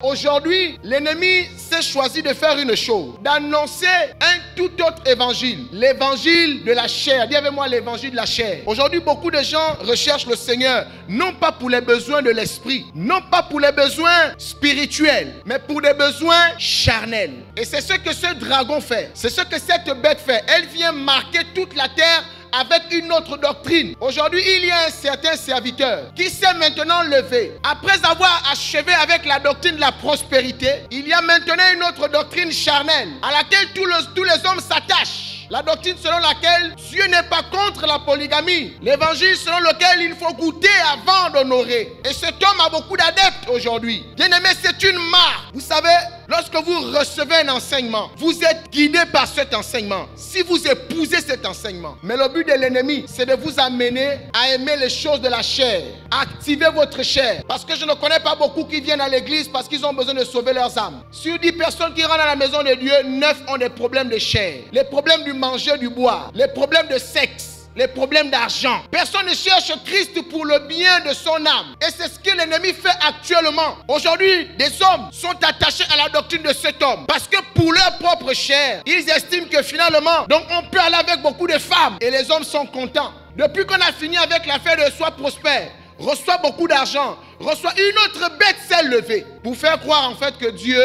Aujourd'hui, l'ennemi s'est choisi de faire une chose, d'annoncer un tout autre évangile, l'évangile de la chair. Dis avec moi l'évangile de la chair. Aujourd'hui, beaucoup de gens recherchent le Seigneur, non pas pour les besoins de l'esprit, non pas pour les besoins spirituels, mais pour des besoins charnels. Et c'est ce que ce dragon fait, c'est ce que cette bête fait. Elle vient marquer toute la terre avec une autre doctrine. Aujourd'hui, il y a un certain serviteur qui s'est maintenant levé. Après avoir achevé avec la doctrine de la prospérité, il y a maintenant une autre doctrine charnelle à laquelle tous les hommes s'attachent. La doctrine selon laquelle Dieu n'est pas contre la polygamie. L'évangile selon lequel il faut goûter avant d'honorer. Et cet homme a beaucoup d'adeptes aujourd'hui. Bien-aimé, c'est une marque. Vous savez, lorsque vous recevez un enseignement, vous êtes guidé par cet enseignement. Si vous épousez cet enseignement. Mais le but de l'ennemi, c'est de vous amener à aimer les choses de la chair. Activez votre chair. Parce que je ne connais pas beaucoup qui viennent à l'église parce qu'ils ont besoin de sauver leurs âmes. Sur 10 personnes qui rentrent à la maison de Dieu, 9 ont des problèmes de chair. Les problèmes du manger, du boire, les problèmes de sexe, les problèmes d'argent. Personne ne cherche Christ pour le bien de son âme. Et c'est ce que l'ennemi fait actuellement. Aujourd'hui, des hommes sont attachés à la doctrine de cet homme. Parce que pour leur propre chair, ils estiment que finalement, donc on peut aller avec beaucoup de femmes. Et les hommes sont contents. Depuis qu'on a fini avec l'affaire de soi prospère, reçoit beaucoup d'argent, reçoit une autre bête s'est levée. Pour faire croire en fait que Dieu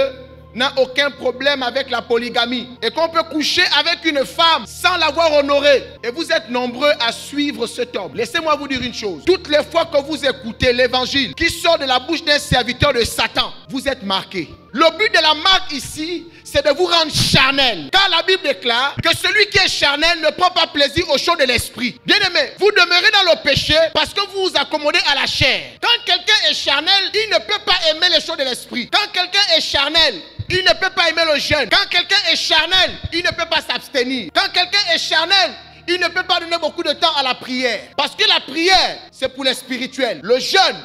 n'a aucun problème avec la polygamie et qu'on peut coucher avec une femme sans l'avoir honorée. Et vous êtes nombreux à suivre cet homme. Laissez-moi vous dire une chose. Toutes les fois que vous écoutez l'évangile qui sort de la bouche d'un serviteur de Satan, vous êtes marqués. Le but de la marque ici, c'est de vous rendre charnel. Car la Bible déclare que celui qui est charnel ne prend pas plaisir aux choses de l'esprit. Bien-aimé, vous demeurez dans le péché parce que vous vous accommodez à la chair. Quand quelqu'un est charnel, il ne peut pas aimer les choses de l'esprit. Quand quelqu'un est charnel, il ne peut pas aimer le jeûne. Quand quelqu'un est charnel, il ne peut pas s'abstenir. Quand quelqu'un est charnel, il ne peut pas donner beaucoup de temps à la prière. Parce que la prière, c'est pour les spirituels. Le jeûne,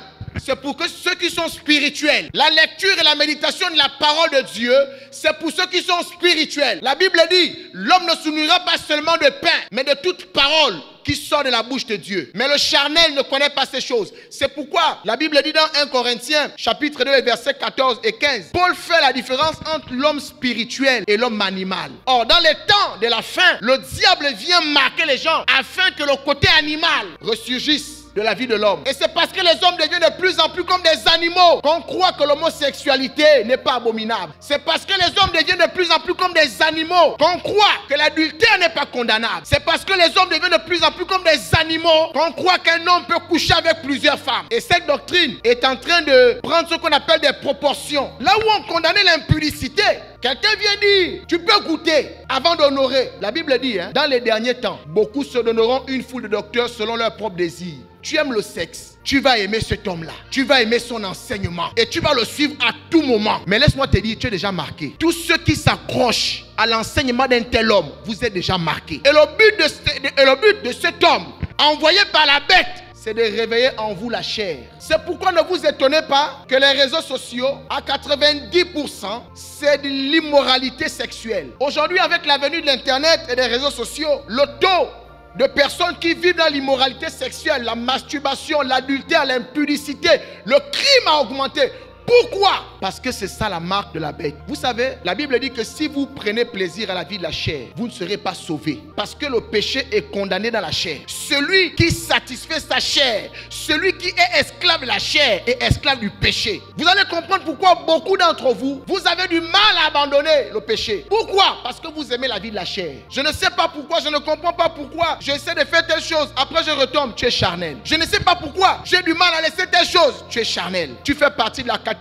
c'est pour que ceux qui sont spirituels. La lecture et la méditation de la parole de Dieu, c'est pour ceux qui sont spirituels. La Bible dit, l'homme ne se nourrira pas seulement de pain, mais de toute parole qui sort de la bouche de Dieu. Mais le charnel ne connaît pas ces choses. C'est pourquoi la Bible dit dans 1 Corinthiens, chapitre 2, versets 14 et 15, Paul fait la différence entre l'homme spirituel et l'homme animal. Or, dans les temps de la fin, le diable vient marquer les gens afin que le côté animal ressurgisse de la vie de l'homme. Et c'est parce que les hommes deviennent de plus en plus comme des animaux qu'on croit que l'homosexualité n'est pas abominable. C'est parce que les hommes deviennent de plus en plus comme des animaux qu'on croit que l'adultère n'est pas condamnable. C'est parce que les hommes deviennent de plus en plus comme des animaux qu'on croit qu'un homme peut coucher avec plusieurs femmes. Et cette doctrine est en train de prendre ce qu'on appelle des proportions. Là où on condamnait l'impudicité, quelqu'un vient dire, tu peux goûter avant d'honorer. La Bible dit, dans les derniers temps, beaucoup se donneront une foule de docteurs selon leurs propres désirs. Tu aimes le sexe, tu vas aimer cet homme-là. Tu vas aimer son enseignement et tu vas le suivre à tout moment. Mais laisse-moi te dire, tu es déjà marqué. Tous ceux qui s'accrochent à l'enseignement d'un tel homme, vous êtes déjà marqués. Et le but de cet homme, envoyé par la bête, c'est de réveiller en vous la chair. C'est pourquoi ne vous étonnez pas que les réseaux sociaux, à 90%, c'est de l'immoralité sexuelle. Aujourd'hui, avec la venue de l'Internet et des réseaux sociaux, le taux de personnes qui vivent dans l'immoralité sexuelle, la masturbation, l'adultère, l'impudicité, le crime a augmenté. Pourquoi? Parce que c'est ça la marque de la bête. Vous savez, la Bible dit que si vous prenez plaisir à la vie de la chair, vous ne serez pas sauvés. Parce que le péché est condamné dans la chair. Celui qui satisfait sa chair, celui qui est esclave de la chair, est esclave du péché. Vous allez comprendre pourquoi beaucoup d'entre vous, vous avez du mal à abandonner le péché. Pourquoi? Parce que vous aimez la vie de la chair. Je ne sais pas pourquoi, je ne comprends pas pourquoi. J'essaie de faire telle chose, après je retombe, tu es charnel. Je ne sais pas pourquoi, j'ai du mal à laisser telle chose, tu es charnel. Tu fais partie de la catégorie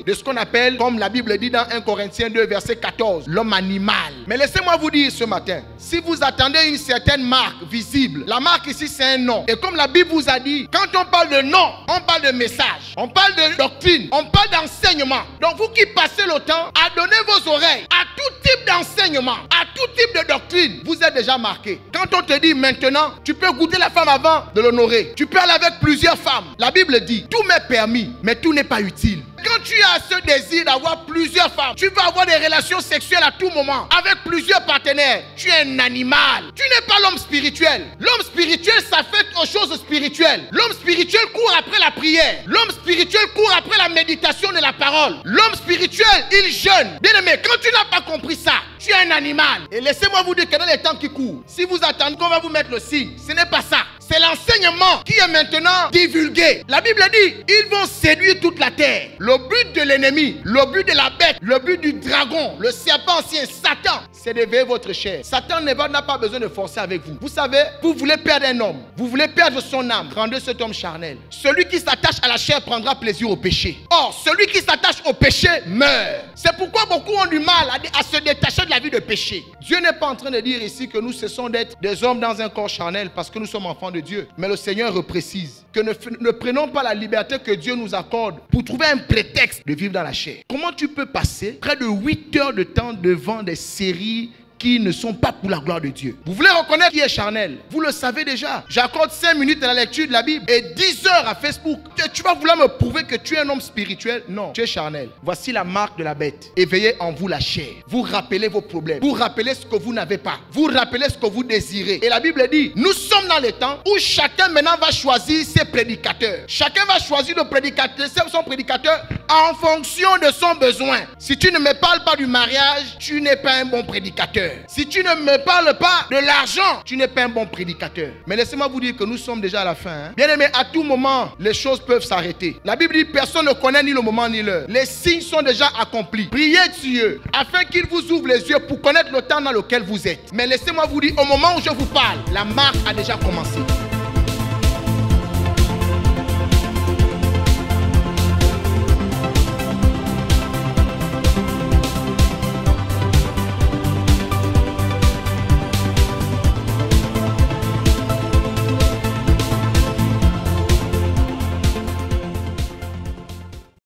de ce qu'on appelle, comme la Bible dit dans 1 Corinthiens 2, verset 14, l'homme animal. Mais laissez-moi vous dire ce matin, si vous attendez une certaine marque visible, la marque ici c'est un nom. Et comme la Bible vous a dit, quand on parle de nom, on parle de message, on parle de doctrine, on parle d'enseignement. Donc vous qui passez le temps à donner vos oreilles à tout type d'enseignement, à tout type de doctrine, vous êtes déjà marqué. Quand quand on te dit maintenant, tu peux goûter la femme avant de l'honorer. Tu peux aller avec plusieurs femmes. La Bible dit, tout m'est permis, mais tout n'est pas utile. Quand tu as ce désir d'avoir plusieurs femmes, tu vas avoir des relations sexuelles à tout moment, avec plusieurs partenaires. Tu es un animal. Tu n'es pas l'homme spirituel. L'homme spirituel s'affecte aux choses spirituelles. L'homme spirituel court après la prière. L'homme spirituel court après la méditation de la parole. L'homme spirituel, il jeûne. Bien aimé, quand tu n'as pas compris ça, tu es un animal. Et laissez-moi vous dire que dans les temps qui courent, si vous attendez qu'on va vous mettre le signe, ce n'est pas ça. C'est l'enseignement qui est maintenant divulgué. La Bible dit, ils vont séduire toute la terre. Le but de l'ennemi, le but de la bête, le but du dragon, le serpent ancien, Satan, c'est d'éveiller votre chair. Satan n'a pas besoin de forcer avec vous. Vous savez, vous voulez perdre un homme, vous voulez perdre son âme, rendez cet homme charnel. Celui qui s'attache à la chair prendra plaisir au péché. Or, celui qui s'attache au péché meurt. C'est pourquoi beaucoup ont du mal à se détacher de la vie de péché. Dieu n'est pas en train de dire ici que nous cessons d'être des hommes dans un corps charnel parce que nous sommes enfants de Dieu. Mais le Seigneur reprécise que ne prenons pas la liberté que Dieu nous accorde pour trouver un prétexte de vivre dans la chair. Comment tu peux passer près de 8 heures de temps devant des séries qui ne sont pas pour la gloire de Dieu? Vous voulez reconnaître qui est charnel? Vous le savez déjà. J'accorde 5 minutes à la lecture de la Bible et 10 heures à Facebook. Tu vas vouloir me prouver que tu es un homme spirituel? Non, tu es charnel. Voici la marque de la bête. Éveillez en vous la chair. Vous rappelez vos problèmes. Vous rappelez ce que vous n'avez pas. Vous rappelez ce que vous désirez. Et la Bible dit, nous sommes dans les temps où chacun maintenant va choisir ses prédicateurs. Chacun va choisir son prédicateur en fonction de son besoin. Si tu ne me parles pas du mariage, tu n'es pas un bon prédicateur. Si tu ne me parles pas de l'argent, tu n'es pas un bon prédicateur. Mais laissez-moi vous dire que nous sommes déjà à la fin. Bien aimé, à tout moment, les choses peuvent s'arrêter. La Bible dit, personne ne connaît ni le moment ni l'heure. Les signes sont déjà accomplis. Priez Dieu afin qu'il vous ouvre les yeux pour connaître le temps dans lequel vous êtes. Mais laissez-moi vous dire, au moment où je vous parle, la marche a déjà commencé.